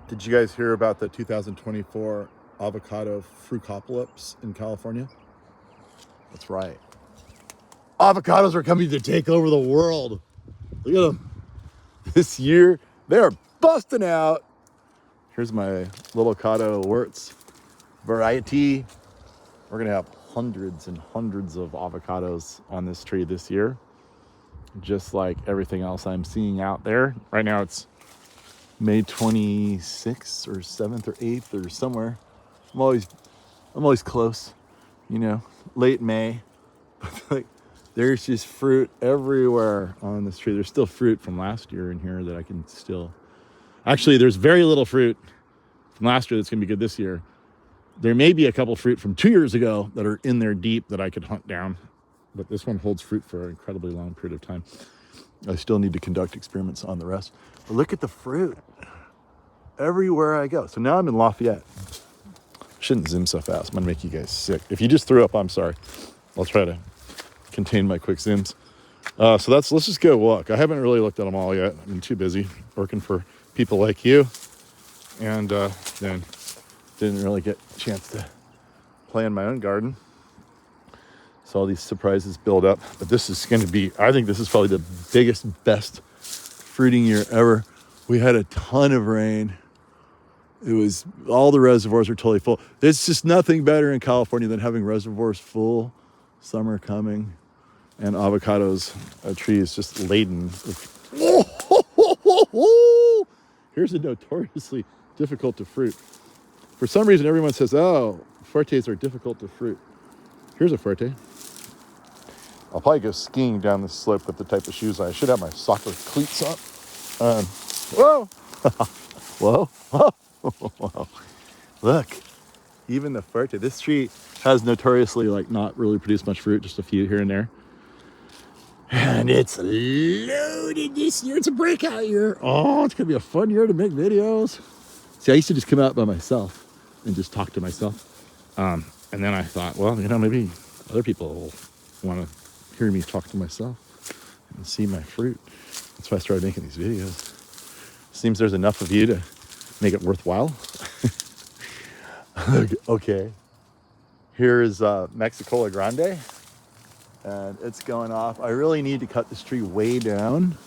Did you guys hear about the 2024 avocado Fruitcapolypse in California? That's right. Avocados are coming to take over the world. Look at them. This year, they're busting out. Here's my little avocado Wirtz variety. We're gonna have hundreds and hundreds of avocados on this tree this year, just like everything else I'm seeing out there. Right now it's May 26th or 7th or 8th or somewhere. I'm always close, late May. Like, there's just fruit everywhere on this tree. There's still fruit from last year in here that I can still... Actually, there's very little fruit from last year that's gonna be good this year. There may be a couple fruit from 2 years ago that are in there deep that I could hunt down, but this one holds fruit for an incredibly long period of time. I still need to conduct experiments on the rest. But look at the fruit everywhere I go. So now I'm in Lafayette. Shouldn't zoom so fast. I'm gonna make you guys sick. If you just threw up, I'm sorry. I'll try to contain my quick zooms. So let's just go look. I haven't really looked at them all yet. I've been too busy working for people like you. And then didn't really get a chance to play in my own garden. So all these surprises build up. But this is going to be, I think this is probably the biggest, best fruiting year ever. We had a ton of rain. It was, all the reservoirs are totally full. There's just nothing better in California than having reservoirs full, summer coming, and avocados, trees just laden with... Here's a notoriously difficult to fruit. For some reason, everyone says, oh, fortes are difficult to fruit. Here's a forte. I'll probably go skiing down this slope with the type of shoes I should have my soccer cleats on. Whoa! Whoa! Whoa! Look, even the forte. This tree has notoriously not really produced much fruit, just a few here and there. And it's loaded this year. It's a breakout year. Oh, it's gonna be a fun year to make videos. See, I used to just come out by myself and just talk to myself. And then I thought, well, maybe other people will want to hear me talk to myself and see my fruit. That's why I started making these videos. Seems there's enough of you to make it worthwhile. Okay. Here's Mexicola Grande. And it's going off. I really need to cut this tree way down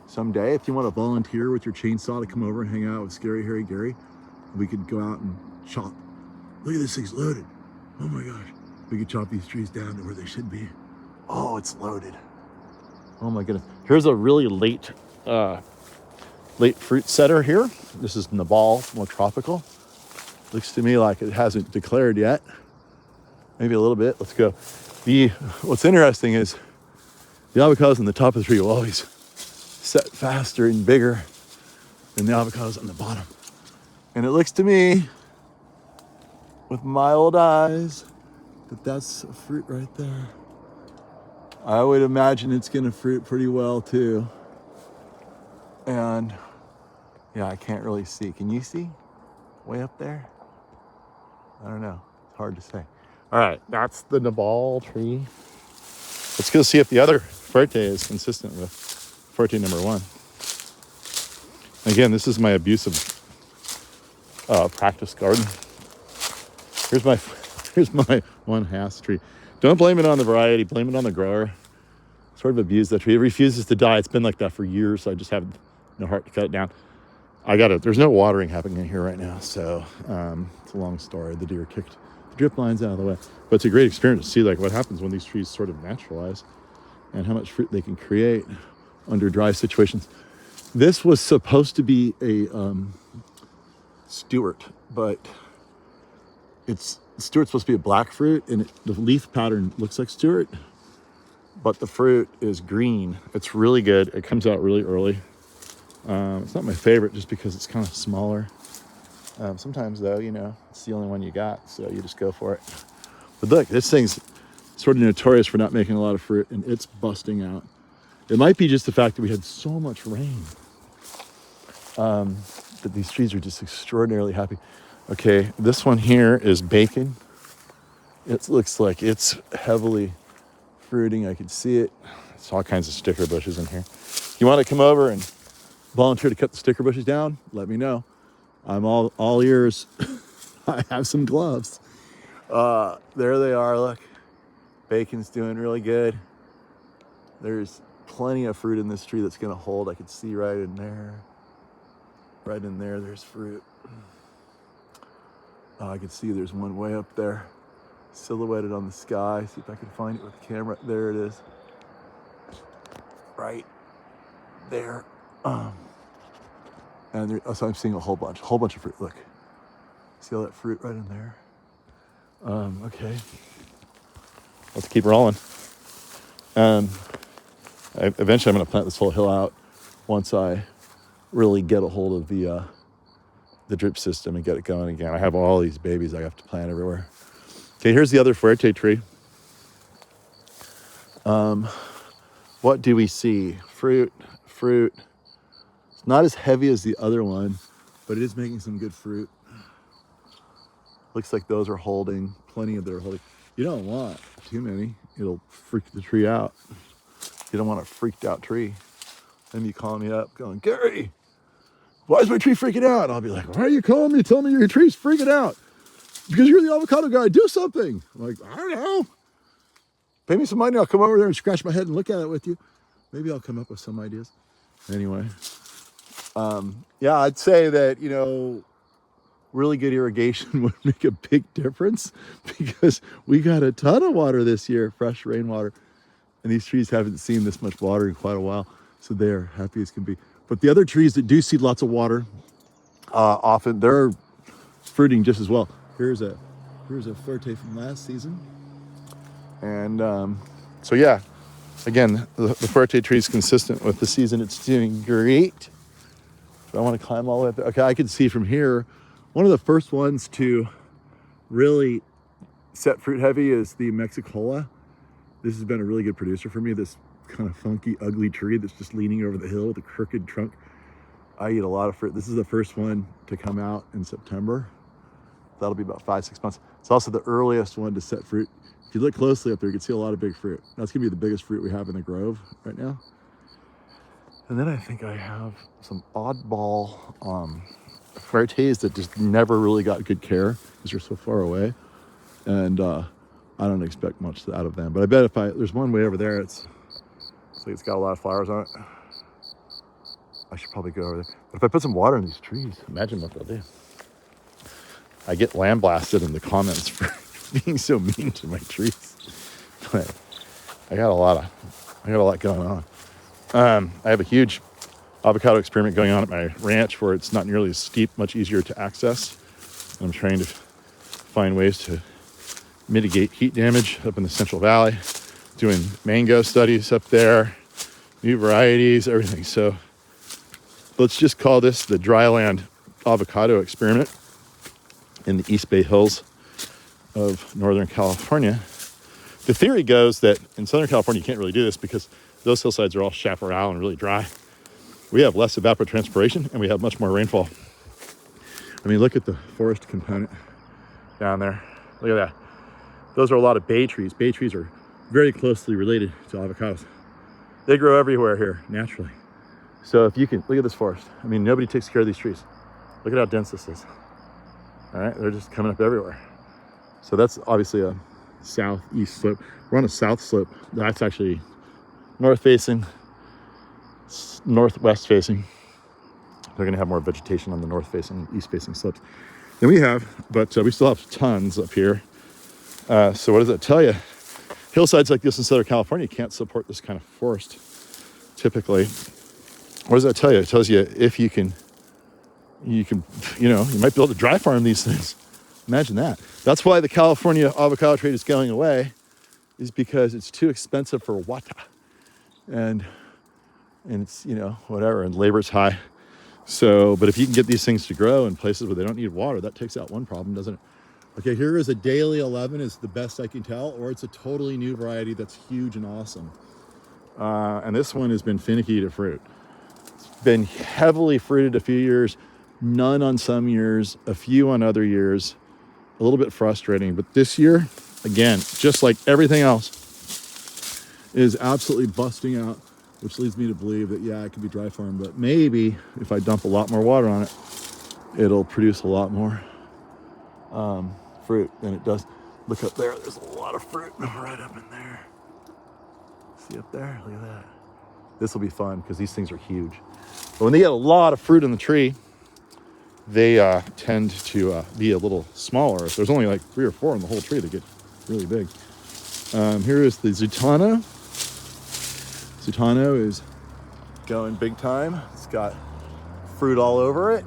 someday. If you want to volunteer with your chainsaw to come over and hang out with Scary Harry Gary, we could go out and chop. Look at this thing's loaded. Oh my gosh. We could chop these trees down to where they should be. Oh, it's loaded. Oh my goodness. Here's a really late fruit setter here. This is Nabal, more tropical. Looks to me like it hasn't declared yet. Maybe a little bit. Let's go. What's interesting is the avocados on the top of the tree will always set faster and bigger than the avocados on the bottom. And it looks to me, with my old eyes, that's a fruit right there. I would imagine it's gonna fruit pretty well too. And yeah, I can't really see. Can you see? Way up there? I don't know. It's hard to say. All right, that's the Nabal tree. Let's go see if the other forte is consistent with forte number 1. Again, this is my abusive practice garden. Here's my one Hass tree. Don't blame it on the variety, blame it on the grower. Sort of abuse that tree. It refuses to die. It's been like that for years, so I just have no heart to cut it down. There's no watering happening in here right now, so it's a long story. The deer kicked the drip lines out of the way. But it's a great experience to see what happens when these trees sort of naturalize and how much fruit they can create under dry situations. This was supposed to be a Stewart, but Stewart's supposed to be a black fruit, and the leaf pattern looks like Stewart, but the fruit is green. It's really good. It comes out really early. It's not my favorite just because it's kind of smaller. Sometimes though, it's the only one you got, so you just go for it. But look, this thing's sort of notorious for not making a lot of fruit, and it's busting out. It might be just the fact that we had so much rain. But these trees are just extraordinarily happy. Okay, this one here is bacon. It looks like it's heavily fruiting. I can see it. There's all kinds of sticker bushes in here. You want to come over and volunteer to cut the sticker bushes down? Let me know. I'm all ears. I have some gloves. There they are, look. Bacon's doing really good. There's plenty of fruit in this tree that's gonna hold. I can see right in there. Right in there, there's fruit. I can see there's one way up there, silhouetted on the sky. See if I can find it with the camera. There it is. Right there. And there, so I'm seeing a whole bunch of fruit. Look, see all that fruit right in there? Okay, let's keep rolling. Eventually I'm gonna plant this whole hill out once I really get a hold of the drip system and get it going again. I have all these babies I have to plant everywhere. Okay, here's the other fuerte tree. What do we see? Fruit. It's not as heavy as the other one, but it is making some good fruit. Looks like those are holding, plenty of them are holding. You don't want too many. It'll freak the tree out. You don't want a freaked out tree. Then you call me up going, Gary, why is my tree freaking out? And I'll be like, why are you calling me telling me your tree's freaking out? Because you're the avocado guy, do something. I'm like, I don't know. Pay me some money, I'll come over there and scratch my head and look at it with you. Maybe I'll come up with some ideas. Anyway, yeah, I'd say that, you know, really good irrigation would make a big difference because we got a ton of water this year, fresh rainwater. And these trees haven't seen this much water in quite a while, so they're happy as can be. But the other trees that do see lots of water, often they're fruiting just as well. Here's a fuerte from last season. And so yeah, again, the fuerte tree is consistent with the season. It's doing great. But I want to climb all the way up there. Okay, I can see from here, one of the first ones to really set fruit heavy is the Mexicola. This has been a really good producer for me. This kind of funky, ugly tree that's just leaning over the hill with a crooked trunk. I eat a lot of fruit. This is the first one to come out in September. That'll be about 5-6 months. It's also the earliest one to set fruit. If you look closely up there, you can see a lot of big fruit. That's gonna be the biggest fruit we have in the grove right now. And then I think I have some oddball varieties that just never really got good care because they're so far away. And I don't expect much out of them. But I bet there's one way over there, it's got a lot of flowers on it. I should probably go over there. But if I put some water in these trees, imagine what they'll do. I get lambasted in the comments for being so mean to my trees. But I got a lot going on. I have a huge avocado experiment going on at my ranch where it's not nearly as steep, much easier to access. And I'm trying to find ways to mitigate heat damage up in the Central Valley, doing mango studies up there, new varieties, everything. So let's just call this the Dryland avocado experiment in the East Bay Hills of Northern California. The theory goes that in Southern California, you can't really do this because those hillsides are all chaparral and really dry. We have less evapotranspiration and we have much more rainfall. I mean, look at the forest component down there. Look at that. Those are a lot of bay trees. Bay trees are very closely related to avocados. They grow everywhere here, naturally. So if you can, look at this forest. I mean, nobody takes care of these trees. Look at how dense this is. All right, they're just coming up everywhere. So that's obviously a southeast slope. We're on a south slope. That's actually north facing, northwest facing. They're gonna have more vegetation on the north facing, east facing slopes than we have, but we still have tons up here. So what does that tell you? Hillsides like this in Southern California can't support this kind of forest typically. What does that tell you? It tells you if you can, you might be able to dry farm these things. Imagine that. That's why the California avocado trade is going away, is because it's too expensive for water. And it's, whatever, and labor's high. So, but if you can get these things to grow in places where they don't need water, that takes out one problem, doesn't it? Okay, here is a daily 11 is the best I can tell, or it's a totally new variety that's huge and awesome. And this one has been finicky to fruit. It's been heavily fruited a few years, none on some years, a few on other years. A little bit frustrating, but this year, again, just like everything else, is absolutely busting out, which leads me to believe that, yeah, it could be dry farm, but maybe if I dump a lot more water on it, it'll produce a lot more fruit than it does. Look up there, there's a lot of fruit right up in there. See up there, look at that. This will be fun because these things are huge. But when they get a lot of fruit in the tree, they tend to be a little smaller. If there's only like 3 or 4 in the whole tree, they get really big. Here is the Zutano. Zutano is going big time. It's got fruit all over it.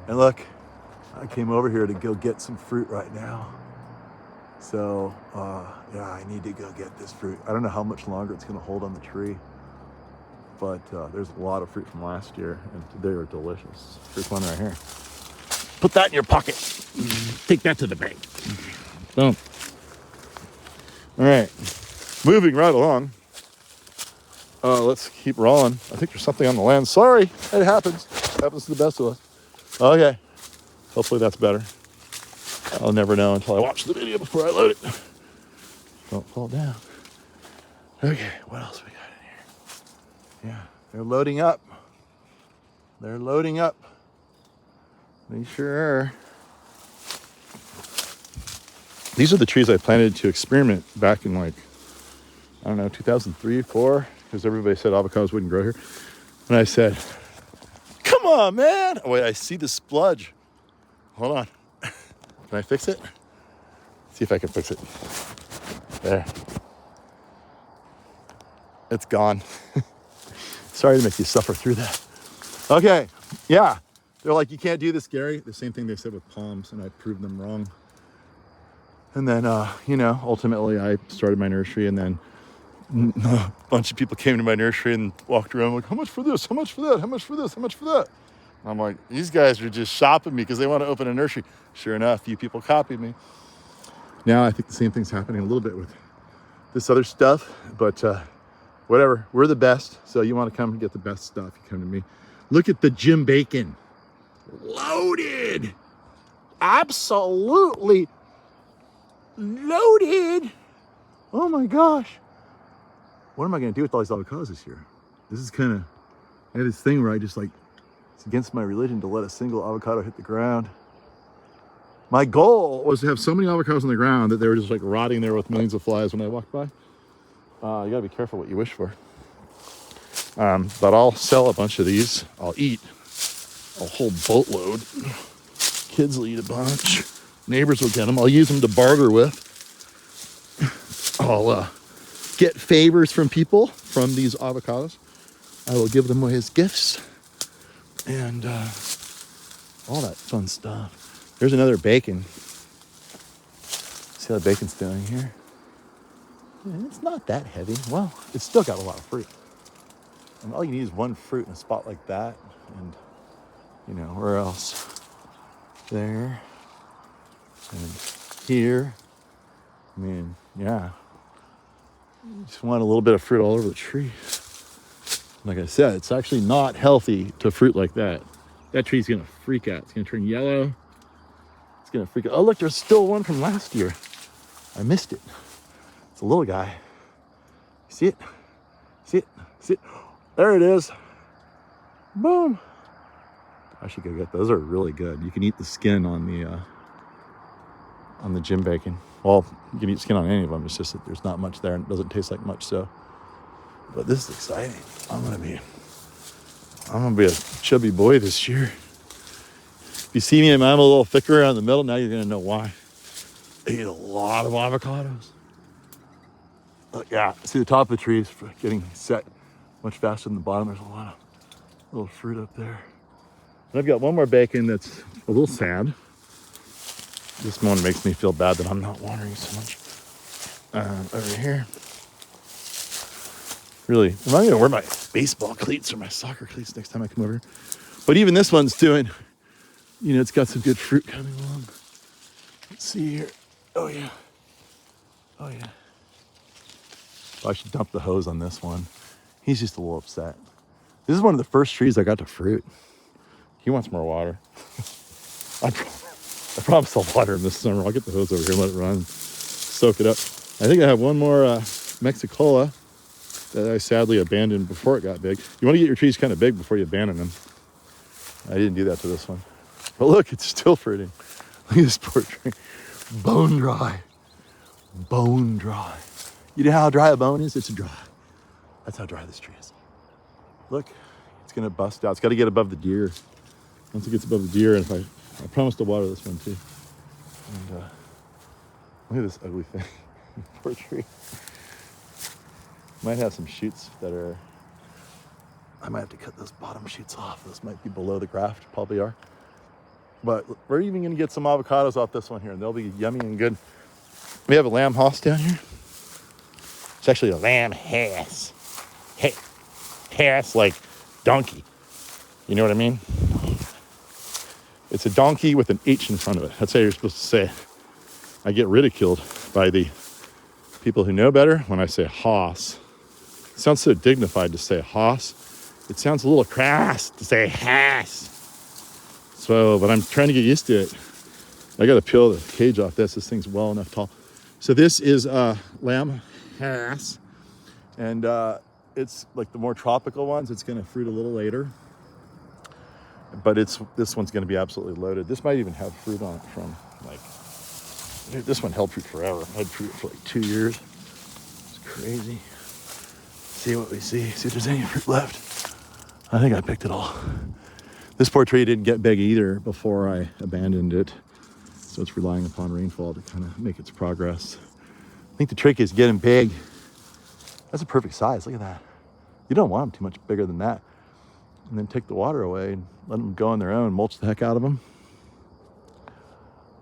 And look, I came over here to go get some fruit right now. So, yeah, I need to go get this fruit. I don't know how much longer it's gonna hold on the tree, but there's a lot of fruit from last year, and they are delicious. Here's one right here. Put that in your pocket. Take that to the bank. Boom. All right, moving right along. Let's keep rolling. I think there's something on the land. Sorry, it happens. It happens to the best of us. Okay, hopefully that's better. I'll never know until I watch the video before I load it. Don't fall down. Okay, what else we got in here? Yeah, they're loading up. They're loading up. They sure are. These are the trees I planted to experiment back in like, I don't know, 2003, 4, because everybody said avocados wouldn't grow here. And I said, come on, man. Oh, wait, I see the spludge. Hold on. Can I fix it? See if I can fix it. There. It's gone. Sorry to make you suffer through that. Okay, yeah. They're like, you can't do this, Gary. The same thing they said with palms, and I proved them wrong. And then, you know, ultimately I started my nursery, and then a bunch of people came to my nursery and walked around like, how much for this? How much for that? How much for this? How much for that? I'm like, these guys are just shopping me because they want to open a nursery. Sure enough, few people copied me. Now I think the same thing's happening a little bit with this other stuff, but whatever, we're the best. So you want to come and get the best stuff, you come to me. Look at the Jim Bacon. Loaded. Absolutely loaded. Oh my gosh. What am I going to do with all these avocados this year? This is kind of, I have this thing where I just like, it's against my religion to let a single avocado hit the ground. My goal was to have so many avocados on the ground that they were just like rotting there with millions of flies when I walked by. You gotta be careful what you wish for. But I'll sell a bunch of these. I'll eat a whole boatload. Kids will eat a bunch. Neighbors will get them. I'll use them to barter with. I'll get favors from people from these avocados. I will give them away as gifts. And all that fun stuff. There's another bacon. See how the bacon's doing here? Yeah, it's not that heavy. Well, it's still got a lot of fruit. And all you need is one fruit in a spot like that. And, you know, where else? There. And here. I mean, yeah. You just want a little bit of fruit all over the tree. Like I said, it's actually not healthy to fruit like that. That tree's gonna freak out. It's gonna turn yellow. It's gonna freak out. Oh, look, there's still one from last year. I missed it. It's a little guy. See it? See it? See it? There it is. Boom. I should go get those. Those are really good. You can eat the skin on the Jim Bacon. Well, you can eat skin on any of them. It's just that there's not much there and it doesn't taste like much. So, but this is exciting. I'm gonna be a chubby boy this year. If you see me and I'm a little thicker around the middle, now you're gonna know why. I eat a lot of avocados. Yeah, see the top of the tree is getting set much faster than the bottom. There's a lot of little fruit up there. And I've got one more bacon that's a little sad. This one makes me feel bad that I'm not watering so much. Over here. Really, I'm not gonna wear my baseball cleats or my soccer cleats next time I come over here. But even this one's doing, you know, it's got some good fruit coming along. Let's see here. Oh yeah. Oh yeah. I should dump the hose on this one. He's just a little upset. This is one of the first trees I got to fruit. He wants more water. I promise I'll water him this summer. I'll get the hose over here, let it run, soak it up. I think I have one more Mexicola that I sadly abandoned before it got big. You want to get your trees kind of big before you abandon them. I didn't do that to this one. But look, it's still fruiting. Look at this poor tree. Bone dry. Bone dry. You know how dry a bone is? It's dry. That's how dry this tree is. Look, it's gonna bust out. It's gotta get above the deer. Once it gets above the deer, and if I promise to water this one too. And look at this ugly thing. Poor tree. Might have some shoots that are, I might have to cut those bottom shoots off. Those might be below the graft, probably are. But we're even gonna get some avocados off this one here, and they'll be yummy and good. We have a lamb hoss down here. It's actually a lamb hass. Hass like donkey. You know what I mean? It's a donkey with an H in front of it. That's how you're supposed to say it. I get ridiculed by the people who know better when I say hoss. It sounds so dignified to say hoss. It sounds a little crass to say hass. So, but I'm trying to get used to it. I got to peel the cage off this. This thing's well enough tall. So this is lamb hass. And it's like the more tropical ones. It's going to fruit a little later. But this one's going to be absolutely loaded. This might even have fruit on it from like, this one held fruit forever. Had fruit for like 2 years. It's crazy. See what we see. See if there's any fruit left. I think I picked it all. This poor tree didn't get big either before I abandoned it. So it's relying upon rainfall to kind of make its progress. I think the trick is getting big. That's a perfect size. Look at that. You don't want them too much bigger than that. And then take the water away and let them go on their own, mulch the heck out of them.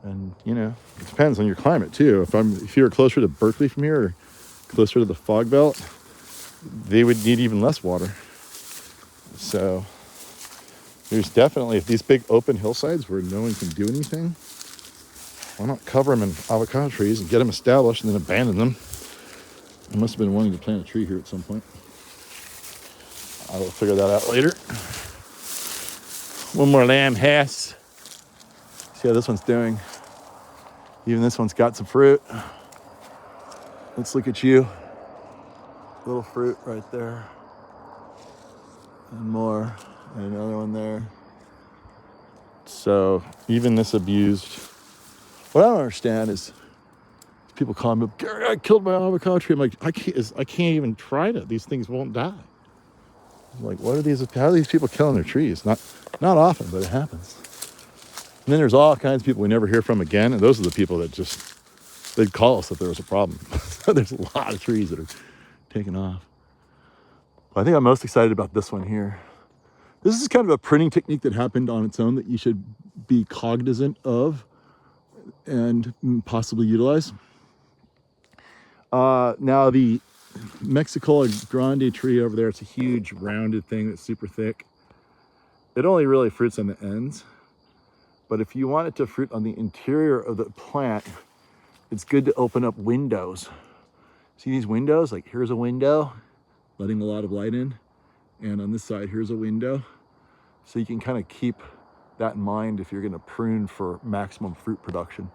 And, you know, it depends on your climate too. If you're closer to Berkeley from here or closer to the fog belt, they would need even less water. So there's definitely, if these big open hillsides where no one can do anything, why not cover them in avocado trees and get them established and then abandon them? I must have been wanting to plant a tree here at some point. I will figure that out later. One more lamb hass. See how this one's doing. Even this one's got some fruit. Let's look at you. Little fruit right there. And more. And another one there. So even this abused. What I don't understand is people call me up, Gary, I killed my avocado tree. I'm like, I can't even try it. These things won't die. I'm like, how are these people killing their trees? Not often, but it happens. And then there's all kinds of people we never hear from again. And those are the people that they'd call us if there was a problem. There's a lot of trees that are taking off. But I think I'm most excited about this one here. This is kind of a pruning technique that happened on its own that you should be cognizant of and possibly utilize. Now the Mexicola Grande tree over there, it's a huge rounded thing that's super thick. It only really fruits on the ends, but if you want it to fruit on the interior of the plant, it's good to open up windows. See these windows? Like here's a window, letting a lot of light in, and on this side, here's a window. So you can kind of keep that in mind if you're gonna prune for maximum fruit production,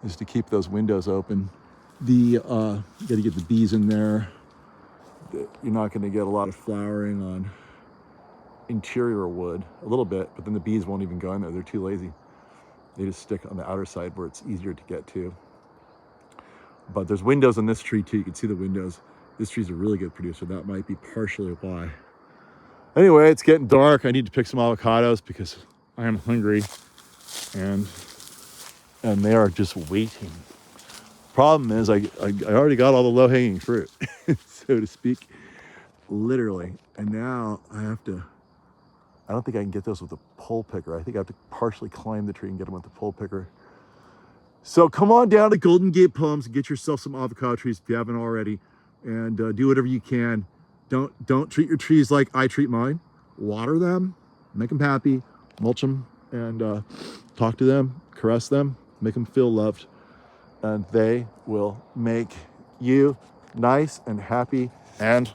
is to keep those windows open. You gotta get the bees in there. You're not gonna get a lot of flowering on interior wood, a little bit, but then the bees won't even go in there. They're too lazy. They just stick on the outer side where it's easier to get to. But there's windows on this tree too. You can see the windows. This tree's a really good producer. That might be partially why. Anyway, it's getting dark. I need to pick some avocados because I am hungry and they are just waiting. Problem is I already got all the low-hanging fruit, so to speak, literally. And now I don't think I can get those with a pole picker. I think I have to partially climb the tree and get them with the pole picker. So come on down to Golden Gate Palms and get yourself some avocado trees if you haven't already, and do whatever you can. Don't treat your trees like I treat mine. Water them, make them happy, mulch them, and talk to them, caress them, make them feel loved. And they will make you nice and happy and